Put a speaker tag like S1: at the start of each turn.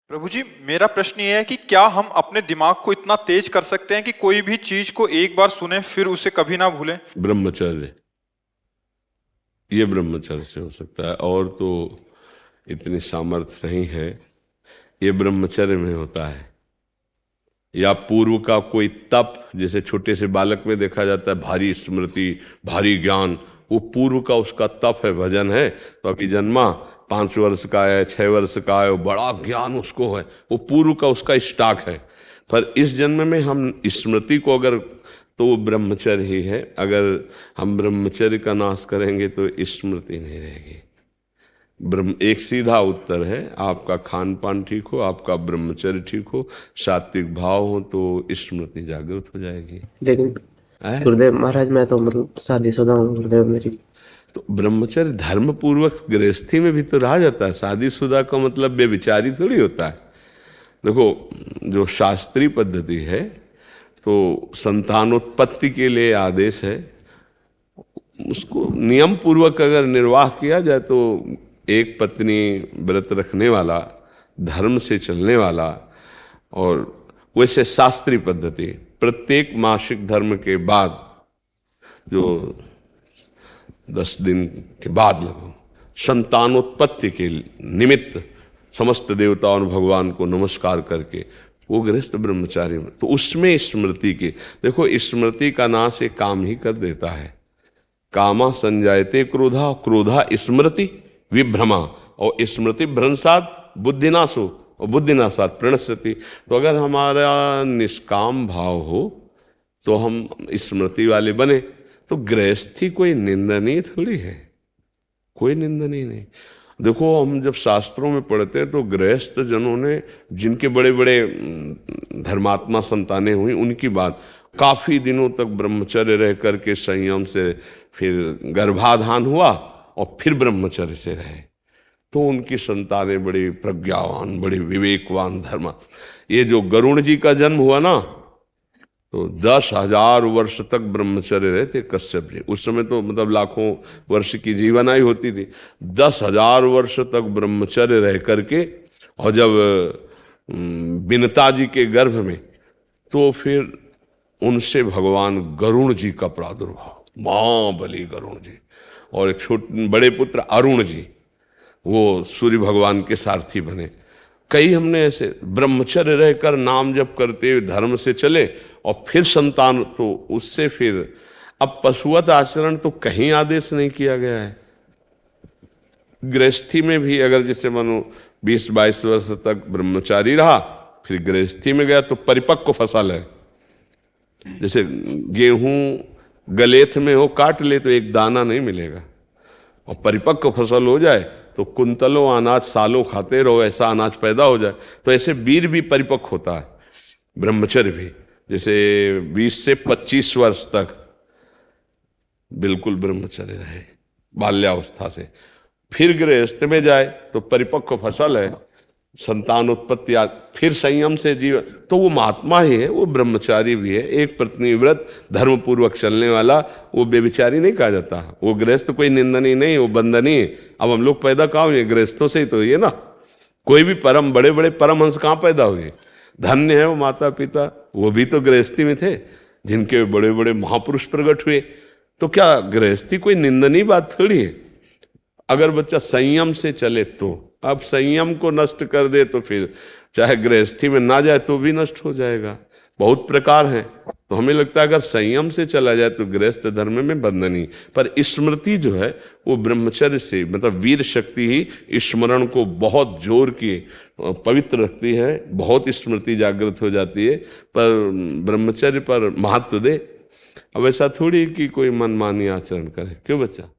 S1: प्रभु जी, मेरा प्रश्न ये है कि क्या हम अपने दिमाग को इतना तेज कर सकते हैं कि कोई भी चीज को एक बार सुने फिर उसे कभी ना भूलें?
S2: ब्रह्मचर्य, ये ब्रह्मचर्य से हो सकता है, और तो इतनी सामर्थ्य नहीं है। ये ब्रह्मचर्य में होता है। या पूर्व का कोई तप, जैसे छोटे से बालक में देखा जाता है भारी स्मृति, भारी ज्ञान, वो पूर्व का उसका तप है, भजन है। तो अभी जन्मा 5 वर्ष का है, 6 वर्ष का है, वो बड़ा ज्ञान उसको है, वो पूर्व का उसका स्टॉक है। पर इस जन्म में हम स्मृति को अगर, तो वो ब्रह्मचर्य ही है। अगर हम ब्रह्मचर्य का नाश करेंगे तो स्मृति नहीं रहेगी। एक सीधा उत्तर है, आपका खान पान ठीक हो, आपका ब्रह्मचर्य ठीक हो, सात्विक भाव हो, तो स्मृति जागृत हो जाएगी।
S3: लेकिन गुरुदेव महाराज, मैं तो मतलब शादीशुदा हूँ गुरुदेव। मेरी
S2: तो ब्रह्मचर्य धर्म पूर्वक गृहस्थी में भी तो रहा जाता है। शादीशुदा का मतलब बेविचारी थोड़ी होता है। देखो, जो शास्त्रीय पद्धति है तो संतानोत्पत्ति के लिए आदेश है, उसको नियम पूर्वक अगर निर्वाह किया जाए तो एक पत्नी व्रत रखने वाला, धर्म से चलने वाला, और वैसे शास्त्रीय पद्धति प्रत्येक मासिक धर्म के बाद, जो 10 दिन के बाद लगो, संतानोत्पत्ति के निमित्त समस्त देवताओं और भगवान को नमस्कार करके वो गृहस्थ ब्रह्मचारी में, तो उसमें स्मृति की, देखो स्मृति का नाश एक काम ही कर देता है। कामा संजायते क्रोधा, क्रोधा स्मृति विभ्रमा, और स्मृति भ्रंशात बुद्धिनाशो, और बुद्धिनाशात प्रणश्यति। तो अगर हमारा निष्काम भाव हो तो हम स्मृति वाले बने, तो गृहस्थी कोई निंदनीय थोड़ी है, कोई निंदनीय नहीं। देखो, हम जब शास्त्रों में पढ़ते हैं तो गृहस्थ जनों ने, जिनके बड़े बड़े धर्मात्मा संतानें हुई, उनकी बात, काफी दिनों तक ब्रह्मचर्य रह करके संयम से फिर गर्भाधान हुआ और फिर ब्रह्मचर्य से रहे, तो उनकी संतानें बड़ी प्रज्ञावान, बड़ी विवेकवान धर्म। ये जो गरुण जी का जन्म हुआ ना, तो 10,000 वर्ष तक ब्रह्मचर्य रहे थे कश्यप जी। उस समय तो मतलब लाखों वर्ष की जीवनाई होती थी। 10,000 वर्ष तक ब्रह्मचर्य रह करके, और जब विनता जी के गर्भ में, तो फिर उनसे भगवान गरुण जी का प्रादुर्भाव, महाबली गरुण जी, और एक छोटे बड़े पुत्र अरुण जी, वो सूर्य भगवान के सारथी बने। कई हमने ऐसे ब्रह्मचर्य रहकर नाम जप करते हुए धर्म से चले, और फिर संतान, तो उससे फिर अब पशुवत आचरण तो कहीं आदेश नहीं किया गया है। गृहस्थी में भी अगर जैसे मानो 20-22 वर्ष तक ब्रह्मचारी रहा, फिर गृहस्थी में गया तो परिपक्व फसल है। जैसे गेहूं गलेथ में हो, काट ले तो एक दाना नहीं मिलेगा, और परिपक्व फसल हो जाए तो कुंतलों अनाज सालों खाते रहो, ऐसा अनाज पैदा हो जाए। तो ऐसे वीर भी परिपक्व होता है, ब्रह्मचर्य भी। जैसे 20 से 25 वर्ष तक बिल्कुल ब्रह्मचर्य रहे बाल्यावस्था से, फिर गृहस्थ में जाए तो परिपक्व फसल है, संतानोत्पत्ति, फिर संयम से जीवन, तो वो महात्मा ही है, वो ब्रह्मचारी भी है। एक पत्नी व्रत धर्म पूर्वक चलने वाला, वो बेविचारी नहीं कहा जाता। वो गृहस्थ कोई निंदनीय नहीं, वो बंदनीय है। अब हम लोग पैदा कहाँ हुए? गृहस्थों से ही तो ये ना। कोई भी परम बड़े बड़े परमहंस कहाँ पैदा हुए? धन्य है वो माता पिता, वो भी तो गृहस्थी में थे, जिनके बड़े बड़े महापुरुष प्रकट हुए। तो क्या गृहस्थी कोई निंदनीय बात थोड़ी है? अगर बच्चा संयम से चले तो। अब संयम को नष्ट कर दे तो फिर चाहे गृहस्थी में ना जाए तो भी नष्ट हो जाएगा। बहुत प्रकार हैं, तो हमें लगता है अगर संयम से चला जाए तो गृहस्थ धर्म में बंधनी। पर स्मृति जो है वो ब्रह्मचर्य से, मतलब वीर शक्ति ही स्मरण को बहुत जोर की पवित्र रखती है, बहुत स्मृति जागृत हो जाती है। पर ब्रह्मचर्य पर महत्व दे। अब ऐसा थोड़ी कि कोई मनमानी आचरण करे। क्यों बच्चा?